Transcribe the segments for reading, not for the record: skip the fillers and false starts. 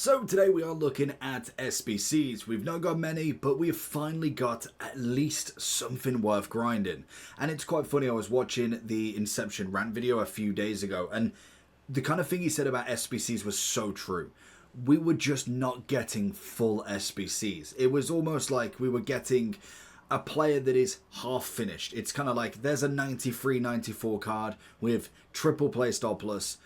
So today we are looking at SBCs. We've not got many, but we've finally got at least something worth grinding. And it's quite funny, I was watching the Inception rant video a few days ago, and the kind of thing he said about SBCs was so true. We were just not getting full SBCs. It was almost like we were getting a player that is half finished. It's kind of like there's a 93-94 card with triple playstyle plus,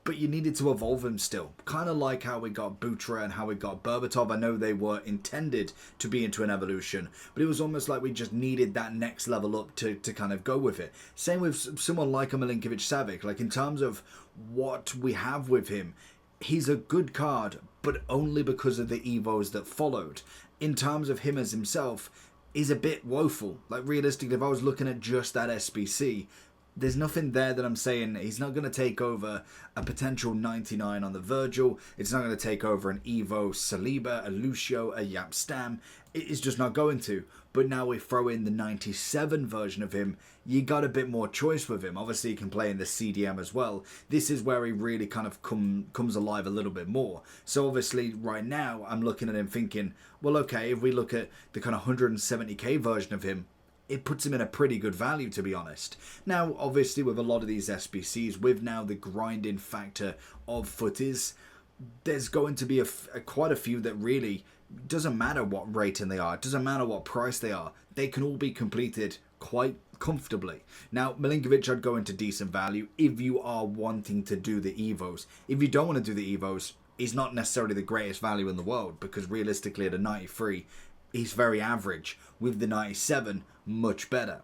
but you needed to evolve him still. Kind of like how we got Butra and how we got Berbatov. I know they were intended to be into an evolution, but it was almost like we just needed that next level up to kind of go with it. Same with someone like a Milinkovic-Savic. Like in terms of what we have with him, he's a good card, but only because of the Evos that followed. In terms of him as himself, he's a bit woeful. Like realistically, if I was looking at just that SBC, there's nothing there that I'm saying he's not going to take over a potential 99 on the Virgil. It's not going to take over an Evo Saliba, a Lucio, a Yap Stam. It's just not going to. But now we throw in the 97 version of him. You got a bit more choice with him. Obviously, he can play in the CDM as well. This is where he really kind of comes alive a little bit more. So obviously, right now, I'm looking at him thinking, well, okay, if we look at the kind of 170k version of him, it puts him in a pretty good value, to be honest. Now, obviously, with a lot of these SBCs, with now the grinding factor of Futties, there's going to be quite a few that really doesn't matter what rating they are. It doesn't matter what price they are. They can all be completed quite comfortably. Now, Milinkovic, I'd go into decent value if you are wanting to do the Evos. If you don't want to do the Evos, he's not necessarily the greatest value in the world, because realistically at a 93, he's very average. With the 97, much better.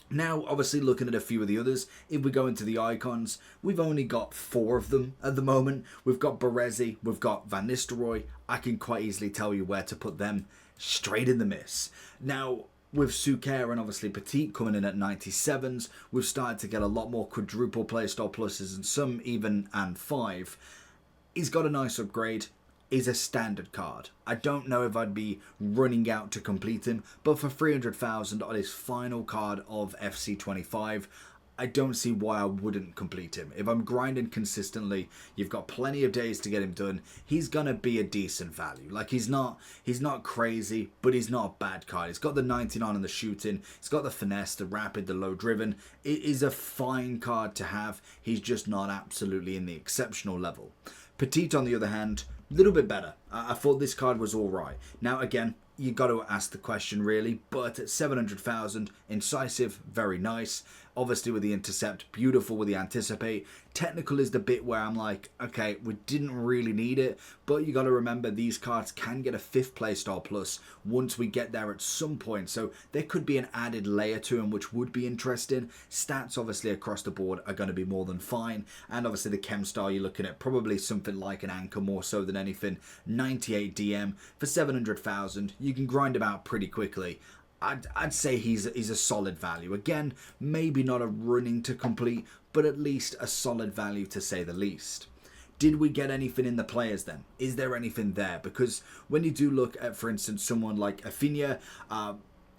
Now, obviously, looking at a few of the others, if we go into the icons, we've only got 4 of them at the moment. We've got Baresi, we've got Van Nistelrooy. I can quite easily tell you where to put them, straight in the miss. Now, with Suker and obviously Petit coming in at 97s, we've started to get a lot more quadruple playstyle pluses and some even and 5. He's got a nice upgrade. Is a standard card. I don't know if I'd be running out to complete him, but for 300,000 on his final card of FC25, I don't see why I wouldn't complete him. If I'm grinding consistently, you've got plenty of days to get him done, he's going to be a decent value. Like he's not crazy, but he's not a bad card. He's got the 99 on the shooting, he's got the finesse, the rapid, the low driven. It is a fine card to have. He's just not absolutely in the exceptional level. Petit, on the other hand, a little bit better. I thought this card was all right. Now, again, you got to ask the question, really, but at 700,000, incisive, very nice. Obviously, with the intercept, beautiful with the anticipate. Technical is the bit where I'm like, okay, we didn't really need it, but you got to remember these cards can get a 5th playstyle plus once we get there at some point. So there could be an added layer to them, which would be interesting. Stats, obviously, across the board are going to be more than fine. And obviously, the chem style, you're looking at probably something like an anchor more so than anything. 98 DM for 700,000. You can grind him out pretty quickly. I'd say he's a solid value. Again, maybe not a running to complete, but at least a solid value to say the least. Did we get anything in the players then? Is there anything there? Because when you do look at, for instance, someone like Afinia,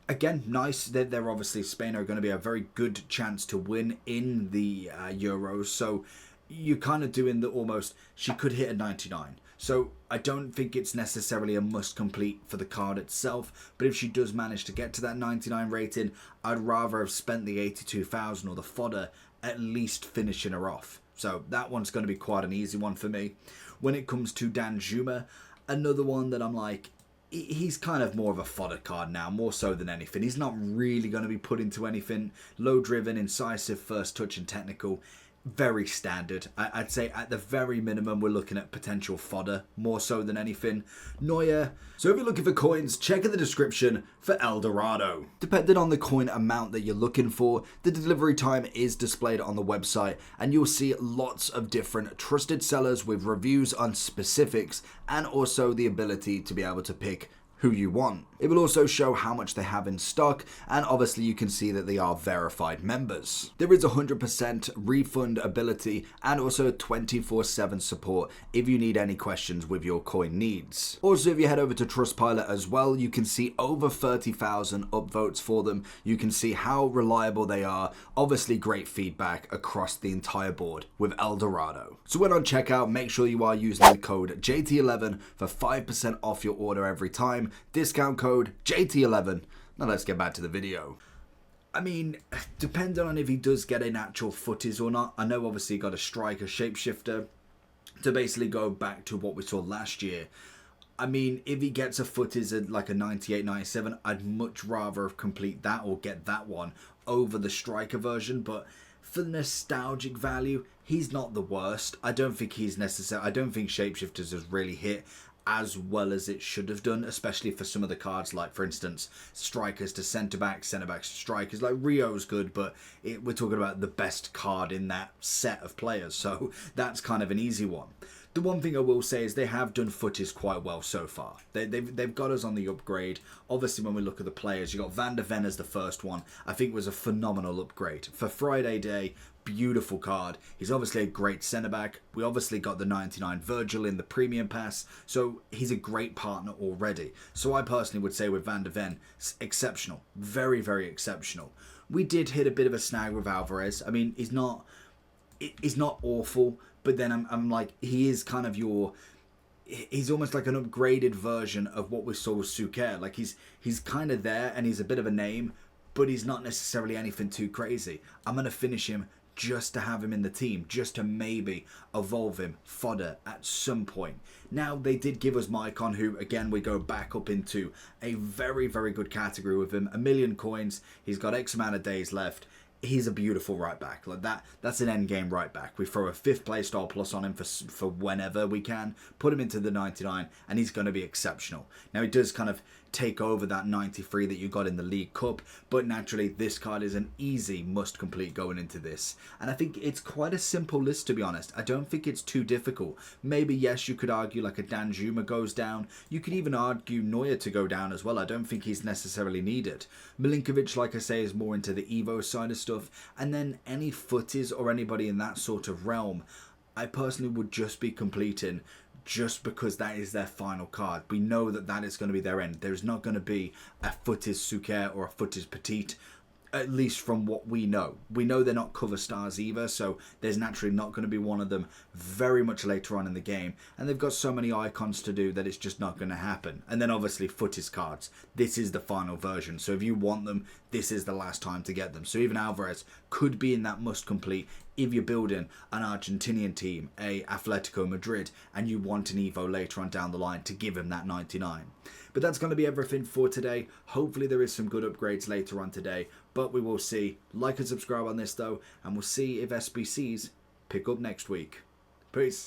again, nice. They're obviously Spain are going to be a very good chance to win in the Euros. So you're kind of doing the almost, she could hit a 99. So I don't think it's necessarily a must complete for the card itself, but if she does manage to get to that 99 rating, I'd rather have spent the 82,000 or the fodder at least finishing her off. So that one's going to be quite an easy one for me. When it comes to Dan Juma, another one that I'm like, he's kind of more of a fodder card now, more so than anything. He's not really going to be put into anything. Low driven, incisive, first touch and technical. Very standard. I'd say at the very minimum we're looking at potential fodder more so than anything. Neuer. So if you're looking for coins, check in the description for El Dorado. Depending on the coin amount that you're looking for, the delivery time is displayed on the website, and you'll see lots of different trusted sellers with reviews on specifics and also the ability to be able to pick who you want. It will also show how much they have in stock, and obviously you can see that they are verified members. There is 100% refund ability and also 24/7 support if you need any questions with your coin needs. Also, if you head over to Trustpilot as well, you can see over 30,000 upvotes for them. You can see how reliable they are. Obviously great feedback across the entire board with Eldorado. So when on checkout, make sure you are using the code JT11 for 5% off your order every time. Discount code JT11. Now let's get back to the video. I mean, depending on if he does get an actual Futties or not, I know obviously he got a striker shapeshifter to basically go back to what we saw last year. I mean, if he gets a Futties at like a 98, 97, I'd much rather complete that or get that one over the striker version, but for nostalgic value, he's not the worst. I don't think he's necessary. I don't think shapeshifters has really hit as well as it should have done, especially for some of the cards, like for instance strikers to centre backs to strikers. Like Rio's good, but we're talking about the best card in that set of players, so that's kind of an easy one. The one thing I will say is they have done Futties quite well so far. They've got us on the upgrade. Obviously, when we look at the players, you got Van der Ven as the first one. I think was a phenomenal upgrade for Friday Day. Beautiful card. He's obviously a great centre back. We obviously got the 99 Virgil in the premium pass, so he's a great partner already. So I personally would say with Van der Ven, exceptional, very, very exceptional. We did hit a bit of a snag with Alvarez. I mean, he's not awful, but then I'm like, he is kind of he's almost like an upgraded version of what we saw with Suker. Like he's kind of there and he's a bit of a name, but he's not necessarily anything too crazy. I'm going to finish him just to have him in the team, just to maybe evolve him, fodder at some point. Now, they did give us Maicon, who, again, we go back up into a very, very good category with him. 1 million coins. He's got X amount of days left. He's a beautiful right back. Like that's an endgame right back. We throw a 5th playstyle plus on him for whenever we can, put him into the 99, and he's going to be exceptional. Now, he does kind of take over that 93 that you got in the League Cup, but naturally this card is an easy must complete going into this, and I think it's quite a simple list, to be honest. I don't think it's too difficult. Maybe yes, you could argue like a Danjuma goes down. You could even argue Neuer to go down as well. I don't think he's necessarily needed. Milinkovic, like I say, is more into the Evo side of stuff, and then any Futties or anybody in that sort of realm, I personally would just be completing just because that is their final card. We know that that is going to be their end. There's not going to be a Futties Suker or a Futties Petit, at least from what we know. We know they're not cover stars either, so there's naturally not going to be one of them very much later on in the game. And they've got so many icons to do that it's just not going to happen. And then obviously Futties cards. This is the final version, so if you want them, this is the last time to get them. So even Alvarez could be in that must complete if you're building an Argentinian team, a Atletico Madrid, and you want an Evo later on down the line to give him that 99. But that's going to be everything for today. Hopefully there is some good upgrades later on today, but we will see. Like and subscribe on this though, and we'll see if SBCs pick up next week. Peace.